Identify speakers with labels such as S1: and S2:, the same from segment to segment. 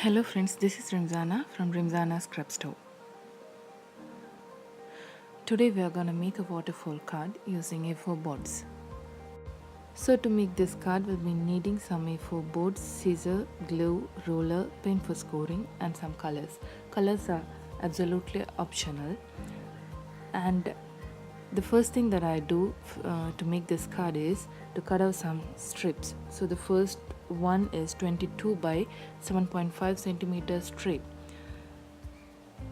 S1: Hello friends, this is Rimzana from Rimzana Scrap Store. Today we are going to make a waterfall card using A4 boards. So to make this card we'll be needing some A4 boards, scissor, glue, roller, pen for scoring and some colors. Colors are absolutely optional, and the first thing that I do to make this card is to cut out some strips. So the first one is 22 by 7.5 centimeter strip,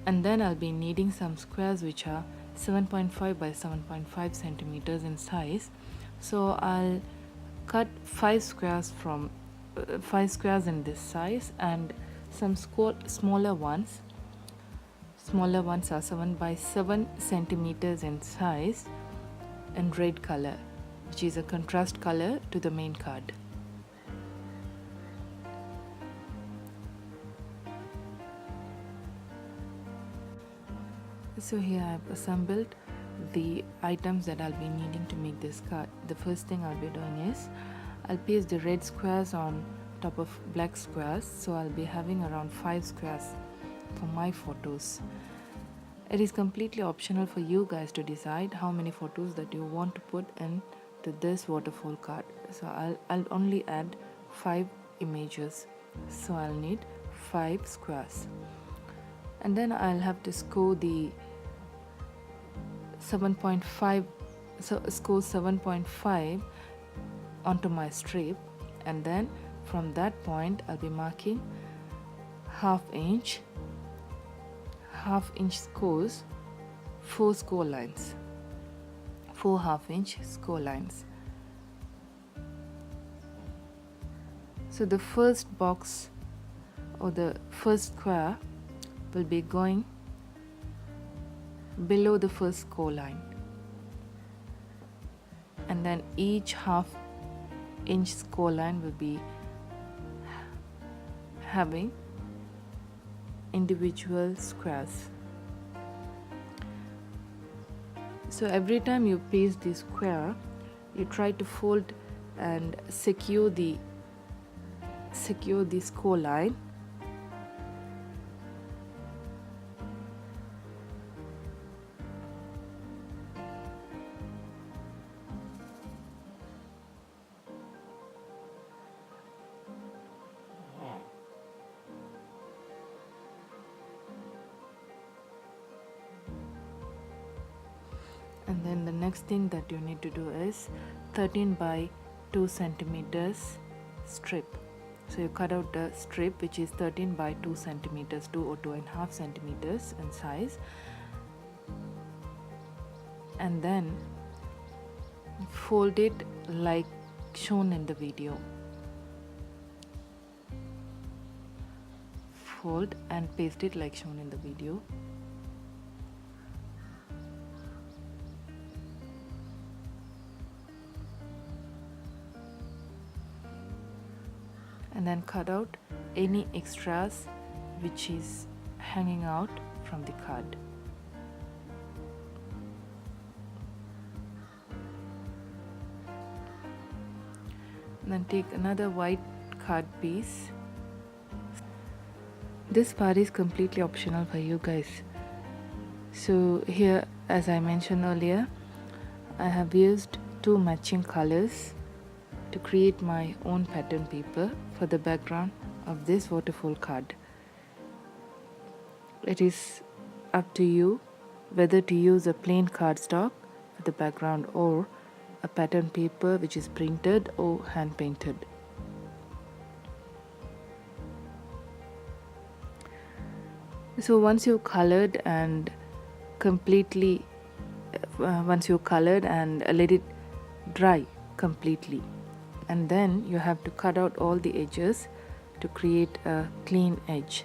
S1: and then I'll be needing some squares which are 7.5 by 7.5 centimeters in size. So I'll cut 5 squares in this size, and some smaller ones. Smaller ones are 7 by 7 centimeters in size in red color, which is a contrast color to the main card. So here I've assembled the items that I'll be needing to make this card. The first thing I'll be doing is I'll paste the red squares on top of black squares. So I'll be having around 5 squares for my photos. It is completely optional for you guys to decide how many photos that you want to put into this waterfall card. So I'll only add 5 images. So I'll need 5 squares. And then I'll have to score the 7.5, so score 7.5 onto my strip, and then from that point I'll be marking half inch scores, 4 score lines, 4 half-inch score lines. So the first box or the first square will be going below the first score line, and then each half-inch score line will be having individual squares. So every time you paste the square, you try to fold and secure the score line. And then the next thing that you need to do is 13 by 2 centimeters strip. So you cut out the strip which is 13 by 2 centimeters, 2 or 2.5 centimeters in size, and then fold it like shown in the video. Fold and paste it like shown in the video. And then cut out any extras which is hanging out from the card. And then take another white card piece. This part is completely optional for you guys. So here, as I mentioned earlier, I have used 2 matching colors to create my own pattern paper for the background of this waterfall card. It is up to you whether to use a plain cardstock for the background or a pattern paper which is printed or hand painted. So once you colored and let it dry completely, and then you have to cut out all the edges to create a clean edge.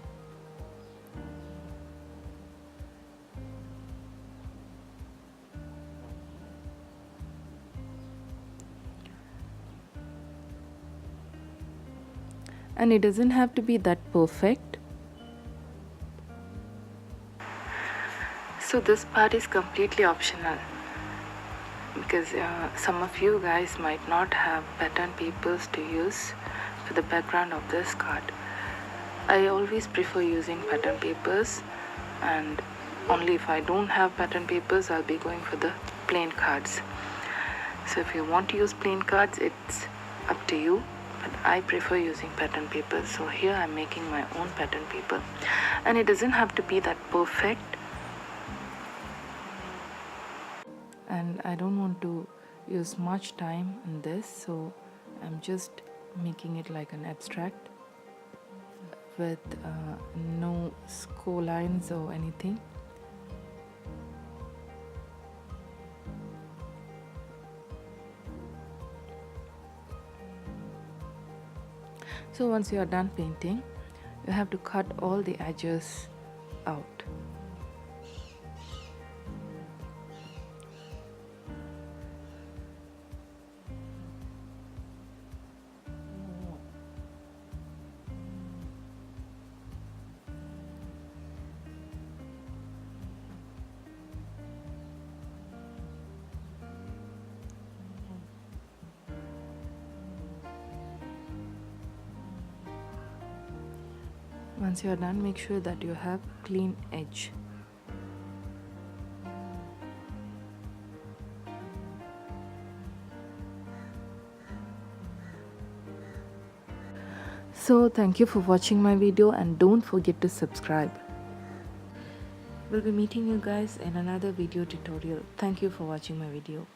S1: And it doesn't have to be that perfect. So this part is completely optional, because some of you guys might not have pattern papers to use for the background of this card. I always prefer using pattern papers, and only if I don't have pattern papers I'll be going for the plain cards. So if you want to use plain cards, it's up to you, but I prefer using pattern papers. So here I'm making my own pattern paper, and it doesn't have to be that perfect, and I don't want to use much time in this, so I'm just making it like an abstract with no score lines or anything. So once you are done painting, you have to cut all the edges out. Once you are done, make sure that you have clean edge. So thank you for watching my video, and don't forget to subscribe. We'll be meeting you guys in another video tutorial. Thank you for watching my video.